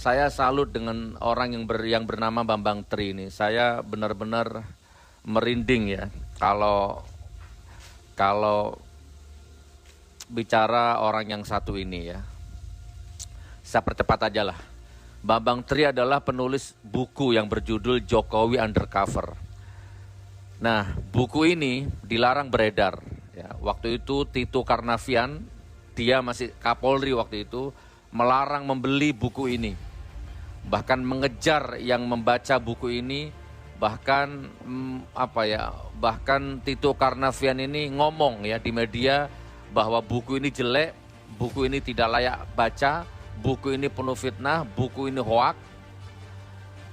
saya salut dengan orang yang bernama Bambang Tri ini. Saya benar-benar merinding ya kalau bicara orang yang satu ini ya. Saya percepat aja lah. Bambang Tri adalah penulis buku yang berjudul Jokowi Undercover. Nah, buku ini dilarang beredar. Ya, waktu itu Tito Karnavian, dia masih Kapolri waktu itu, melarang membeli buku ini. Bahkan mengejar yang membaca buku ini, bahkan bahkan Tito Karnavian ini ngomong ya di media bahwa buku ini jelek, buku ini tidak layak baca, buku ini penuh fitnah, buku ini hoak.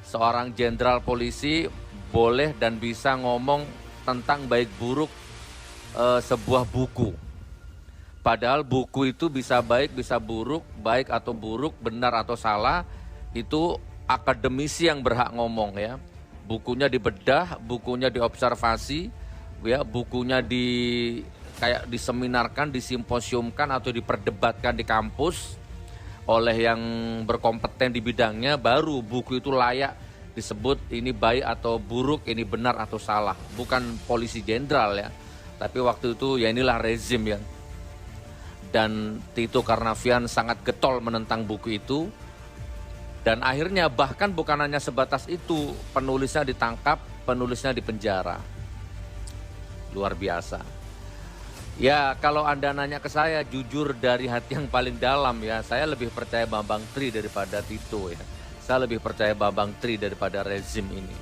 Seorang jenderal polisi boleh dan bisa ngomong tentang baik buruk sebuah buku. Padahal buku itu bisa baik, bisa buruk, baik atau buruk, benar atau salah, itu akademisi yang berhak ngomong ya. Bukunya dibedah, bukunya diobservasi, ya, bukunya kayak diseminarkan, disimposiumkan atau diperdebatkan di kampus oleh yang berkompeten di bidangnya, baru buku itu layak disebut ini baik atau buruk, ini benar atau salah. Bukan polisi jenderal ya, tapi waktu itu ya inilah rezim ya. Dan Tito Karnavian sangat getol menentang buku itu. Dan akhirnya bahkan bukan hanya sebatas itu, penulisnya ditangkap, penulisnya dipenjara. Luar biasa. Ya kalau Anda nanya ke saya, jujur dari hati yang paling dalam ya, saya lebih percaya Bambang Tri daripada Tito ya. Saya lebih percaya Bambang Tri daripada rezim ini.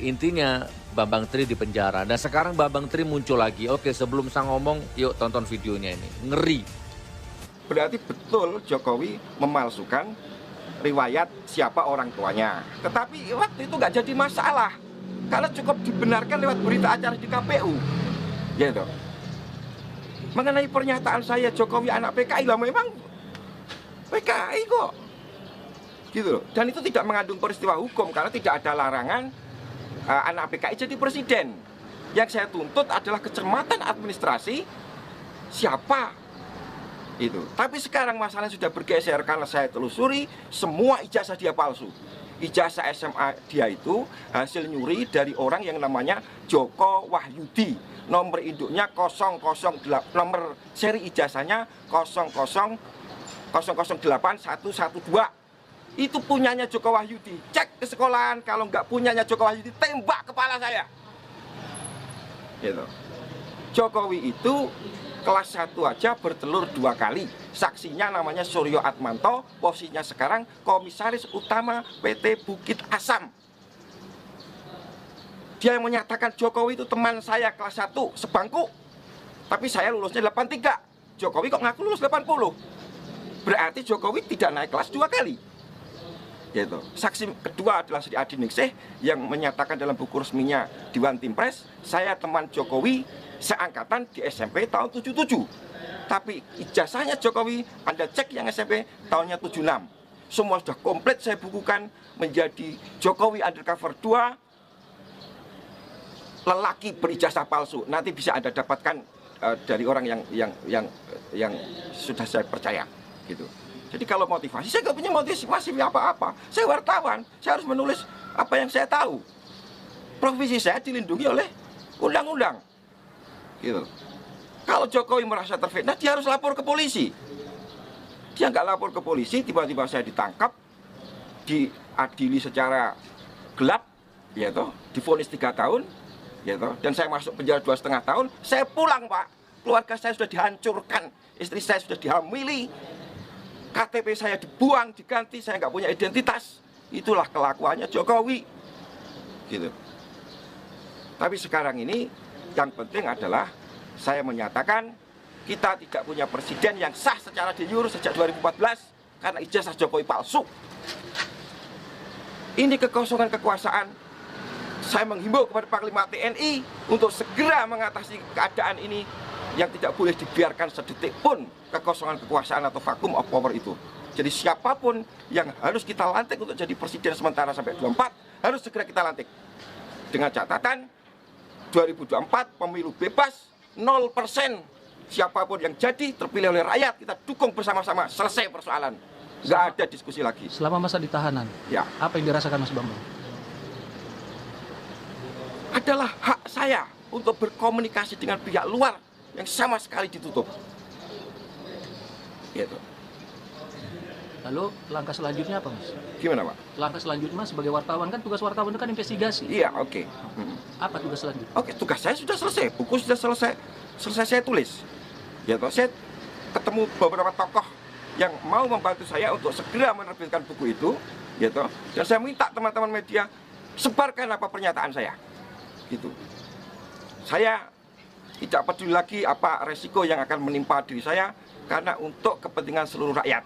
Intinya Bambang Tri dipenjara. Dan sekarang Bambang Tri muncul lagi. Oke, sebelum saya ngomong, yuk tonton videonya ini. Ngeri. Berarti betul Jokowi memalsukan riwayat siapa orang tuanya. Tetapi waktu itu nggak jadi masalah, karena cukup dibenarkan lewat berita acara di KPU. Gitu. Mengenai pernyataan saya Jokowi anak PKI, lah memang PKI kok. Gitu loh. Dan itu tidak mengandung peristiwa hukum karena tidak ada larangan anak PKI jadi presiden. Yang saya tuntut adalah kecermatan administrasi siapa itu. Tapi sekarang masalahnya sudah bergeser karena saya telusuri semua ijazah dia palsu. Ijazah SMA dia itu hasil nyuri dari orang yang namanya Joko Wahyudi. Nomor induknya 008, nomor seri ijazahnya 0008112. Itu punyanya Joko Wahyudi. Cek ke sekolahan, kalau nggak punyanya Joko Wahyudi, tembak kepala saya. Gitu. Jokowi itu kelas 1 aja bertelur 2 kali. Saksinya namanya Suryo Atmanto, posisinya sekarang komisaris utama PT Bukit Asam. Dia yang menyatakan Jokowi itu teman saya kelas 1 sebangku, tapi saya lulusnya 83. Jokowi kok ngaku lulus 80. Berarti Jokowi tidak naik kelas 2 kali. Gitu. Saksi kedua adalah Sri Adi Ningsih yang menyatakan dalam buku resminya Dewan Timpres, saya teman Jokowi seangkatan di SMP tahun 77. Tapi ijazahnya Jokowi, Anda cek yang SMP tahunnya 76. Semua sudah komplit saya bukukan menjadi Jokowi Undercover 2, lelaki berijazah palsu. Nanti bisa Anda dapatkan dari orang yang sudah saya percaya gitu. Jadi kalau motivasi, saya nggak punya motivasi apa-apa. Saya wartawan, saya harus menulis apa yang saya tahu. Profesi saya dilindungi oleh undang-undang. Gitu. Kalau Jokowi merasa terfitnah, dia harus lapor ke polisi. Dia nggak lapor ke polisi, tiba-tiba saya ditangkap, diadili secara gelap, ya toh, divonis 3 tahun, ya toh, dan saya masuk penjara 2,5 tahun. Saya pulang, Pak. Keluarga saya sudah dihancurkan, istri saya sudah dihamili, KTP saya dibuang, diganti, saya nggak punya identitas. Itulah kelakuannya Jokowi. Gitu. Tapi sekarang ini yang penting adalah saya menyatakan kita tidak punya presiden yang sah secara de jure sejak 2014 karena ijazah Jokowi palsu. Ini kekosongan kekuasaan. Saya menghimbau kepada Panglima TNI untuk segera mengatasi keadaan ini yang tidak boleh dibiarkan sedetik pun kekosongan kekuasaan atau vacuum of power itu. Jadi siapapun yang harus kita lantik untuk jadi presiden sementara sampai 24 harus segera kita lantik. Dengan catatan 2024 pemilu bebas 0%. Siapapun yang jadi terpilih oleh rakyat kita dukung bersama-sama, selesai persoalan. Nggak ada diskusi lagi. Selama masa di tahanan, Ya, apa yang dirasakan Mas Bambang? adalah hak saya untuk berkomunikasi dengan pihak luar yang sama sekali ditutup. Gitu. Lalu langkah selanjutnya apa, Mas? Gimana, Pak? Langkah selanjutnya Mas, sebagai wartawan kan tugas wartawan itu kan investigasi. Iya, oke. Apa tugas selanjutnya? Oke, tugas saya sudah selesai. Buku sudah selesai saya tulis. Ya, toh, saya ketemu beberapa tokoh yang mau membantu saya untuk segera menerbitkan buku itu, ya toh. Dan saya minta teman-teman media sebarkan apa pernyataan saya. Gitu. Saya tidak peduli lagi apa resiko yang akan menimpa diri saya karena untuk kepentingan seluruh rakyat.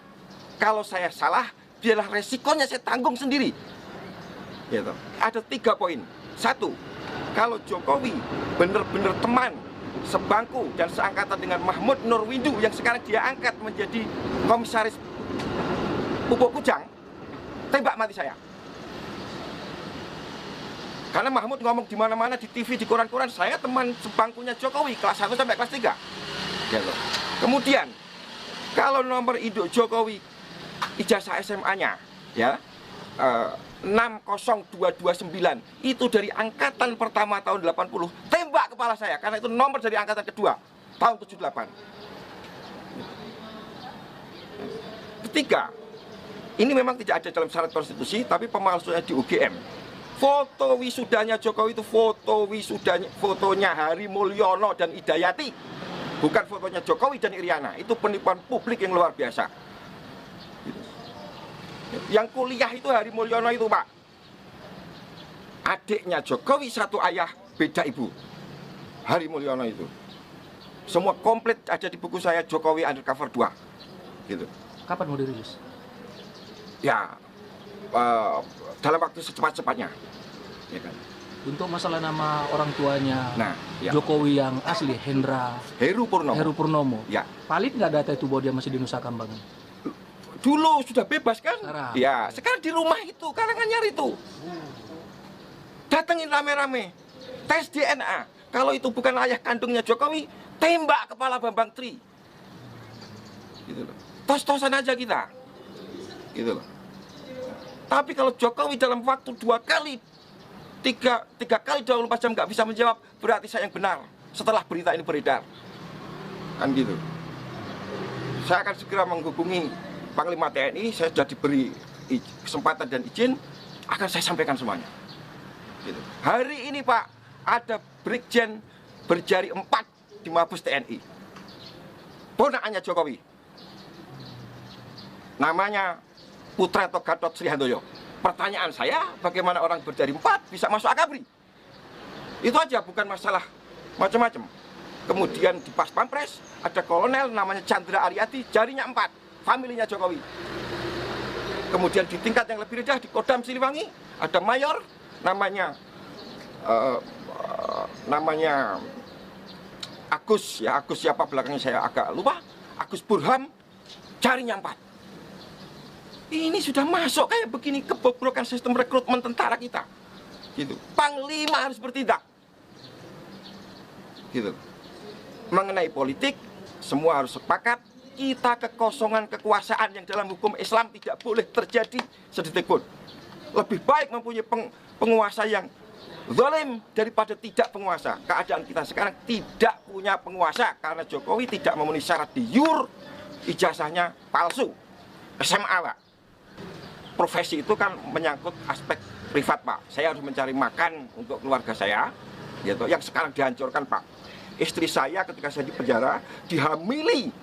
Kalau saya salah, biarlah resikonya saya tanggung sendiri. Gitu. Ada 3 poin. 1, kalau Jokowi benar-benar teman sebangku dan seangkatan dengan Mahmud Nurwindu yang sekarang dia angkat menjadi komisaris Pupuk Kujang, tembak mati saya. Karena Mahmud ngomong di mana-mana, di TV, di koran-koran, saya teman sebangkunya Jokowi kelas 1 sampai kelas 3. Gitu. Kemudian kalau nomor induk Jokowi ijazah SMA-nya ya 60229 itu dari angkatan pertama tahun 80, tembak kepala saya karena itu nomor dari angkatan kedua tahun 78. Ketiga, ini memang tidak ada dalam syarat konstitusi tapi pemalsuannya di UGM. Foto wisudanya Jokowi itu fotonya Hari Mulyono dan Idayati, bukan fotonya Jokowi dan Iriana. Itu penipuan publik yang luar biasa. Yang kuliah itu Hari Mulyono itu, Pak, adiknya Jokowi satu ayah beda ibu. Hari Mulyono itu semua komplit ada di buku saya Jokowi Undercover 2 gitu. Kapan mau dirilis? Ya dalam waktu secepat-cepatnya ya kan. Untuk masalah nama orang tuanya Nah, ya. Jokowi yang asli, Heru Purnomo. Ya. Valid nggak data itu bahwa dia masih di Nusa Kambangan? Dulu sudah bebas kan? Sekarang. Ya, sekarang di rumah itu, Karanganyar itu. Datengin rame-rame. Tes DNA. Kalau itu bukan ayah kandungnya Jokowi, tembak kepala Bambang Tri. Gitu loh. Tos-tosan aja kita. Gitu loh. Tapi kalau Jokowi dalam waktu 2 kali, 3 kali 24 jam nggak bisa menjawab, berarti saya yang benar setelah berita ini beredar. Kan gitu. Saya akan segera menghubungi Panglima TNI, saya sudah diberi kesempatan dan izin, akan saya sampaikan semuanya. Gitu. Hari ini Pak, ada Brigjen berjari 4 di Mabes TNI. Ponakannya Jokowi. Namanya Putranto Gatot Sri Handoyo. Pertanyaan saya, bagaimana orang berjari 4 bisa masuk Akabri? Itu aja, bukan masalah macam-macam. Kemudian di Pas Pampres, ada kolonel namanya Chandra Ariati, jarinya 4. Familinya Jokowi. Kemudian di tingkat yang lebih rendah di Kodam Siliwangi ada mayor namanya Agus siapa belakangnya saya agak lupa. Agus Burham, jarinya 4. Ini sudah masuk kayak begini, kebobrokan sistem rekrutmen tentara kita. Gitu. Panglima harus bertindak. Gitu. Mengenai politik, semua harus sepakat. Kita kekosongan kekuasaan yang dalam hukum Islam tidak boleh terjadi sedetik pun. Lebih baik mempunyai penguasa yang zalim daripada tidak penguasa. Keadaan kita sekarang tidak punya penguasa karena Jokowi tidak memenuhi syarat di YUR, ijazahnya palsu, SMA, Pak. Profesi itu kan menyangkut aspek privat, Pak. Saya harus mencari makan untuk keluarga saya, gitu, yang sekarang dihancurkan, Pak. Istri saya ketika saya di penjara dihamili.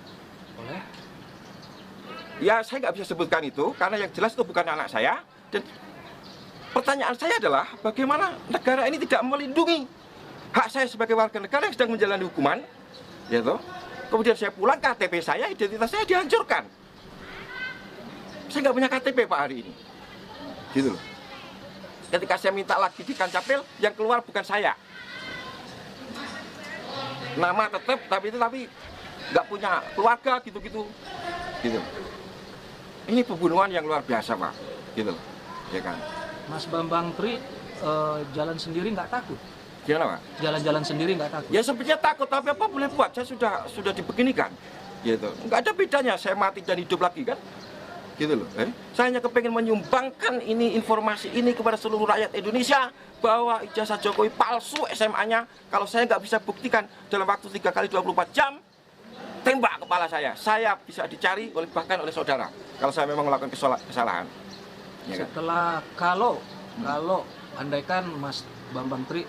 Ya saya nggak bisa sebutkan itu karena yang jelas itu bukan anak saya. Dan pertanyaan saya adalah bagaimana negara ini tidak melindungi hak saya sebagai warga negara yang sedang menjalani hukuman, gitu. Kemudian saya pulang, KTP saya, identitas saya dihancurkan. Saya nggak punya KTP Pak hari ini, gitu loh. Ketika saya minta lagi di Kancapil, yang keluar bukan saya. Nama tetap, tapi nggak punya keluarga gitu-gitu. Gitu. Ini pembunuhan yang luar biasa, Pak. Gitu. Ya kan? Mas Bambang Tri jalan sendiri nggak takut? Gimana, Pak? Jalan-jalan sendiri nggak takut? Ya sebenarnya takut, tapi apa boleh buat? Saya sudah dibeginikan. Gitu. Nggak ada bedanya saya mati dan hidup lagi kan? gitu loh. Saya hanya kepengen menyumbangkan ini informasi ini kepada seluruh rakyat Indonesia bahwa ijazah Jokowi palsu SMA-nya. Kalau saya nggak bisa buktikan dalam waktu 3 kali 24 jam, tembak kepala saya bisa dicari bahkan oleh saudara kalau saya memang melakukan kesalahan. Ya kan? Setelah kalau andaikan Mas Bambang Tri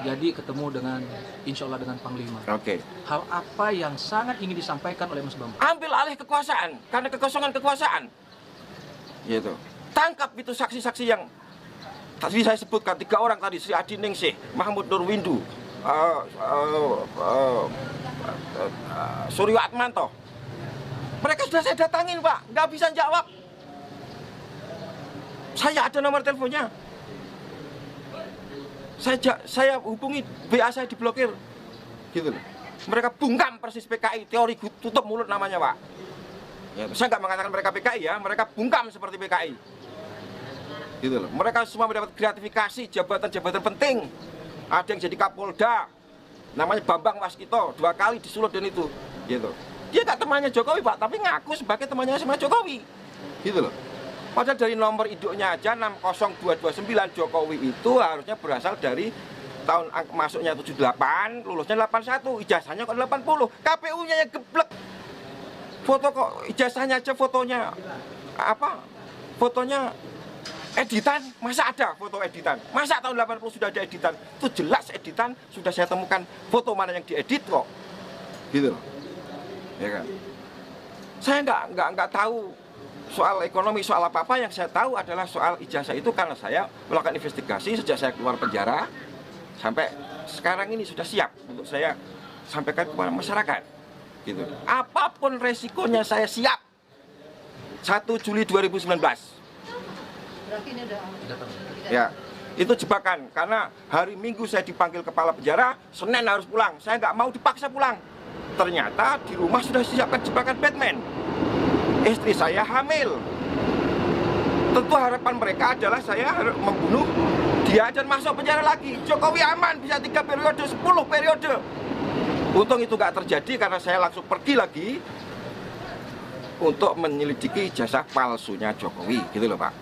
jadi ketemu dengan, insya Allah dengan Panglima. Oke. Hal apa yang sangat ingin disampaikan oleh Mas Bambang? Ambil alih kekuasaan karena kekosongan kekuasaan. Gitu. Tangkap itu saksi-saksi yang tadi saya sebutkan 3 orang tadi, Sri Adi Ningsih, Mahmud Nurwindu, Suryo Atmanto. Mereka sudah saya datangin, Pak, nggak bisa jawab. Saya ada nomor teleponnya. Saya hubungi, BA saya diblokir, gitu loh. Mereka bungkam persis PKI, teori tutup mulut namanya, Pak. Ya, saya nggak mengatakan mereka PKI ya, mereka bungkam seperti PKI, gitu loh. Mereka semua mendapat gratifikasi jabatan-jabatan penting. Ada yang jadi Kapolda, namanya Bambang Waskito, 2 kali disulut dan itu, gitu. Dia nggak temannya Jokowi, Pak, tapi ngaku sebagai temannya sama Jokowi, gitu loh. Padahal dari nomor induknya aja 60229 Jokowi itu harusnya berasal dari tahun masuknya 78, lulusnya 81, ijazahnya kok 80, KPU-nya yang geblek. Foto kok ijazahnya aja fotonya apa? Fotonya editan, masa ada foto editan? Masa tahun 80 sudah ada editan? Itu jelas editan, sudah saya temukan foto mana yang diedit kok. Gitu loh. Ya kan? Saya nggak tahu soal ekonomi, soal apa-apa. Yang saya tahu adalah soal ijazah itu karena saya melakukan investigasi sejak saya keluar penjara sampai sekarang ini sudah siap untuk saya sampaikan kepada masyarakat. Gitu. Apapun resikonya saya siap. 1 Juli 2019. Berarti ini udah Ya, itu jebakan karena hari Minggu saya dipanggil kepala penjara, Senin harus pulang. Saya nggak mau dipaksa pulang. Ternyata di rumah sudah disiapkan jebakan Batman. Istri saya hamil. Tentu harapan mereka adalah saya harus membunuh dia dan masuk penjara lagi. Jokowi aman bisa 3 periode, 10 periode. Untung itu nggak terjadi karena saya langsung pergi lagi untuk menyelidiki ijazah palsunya Jokowi, gitu loh Pak.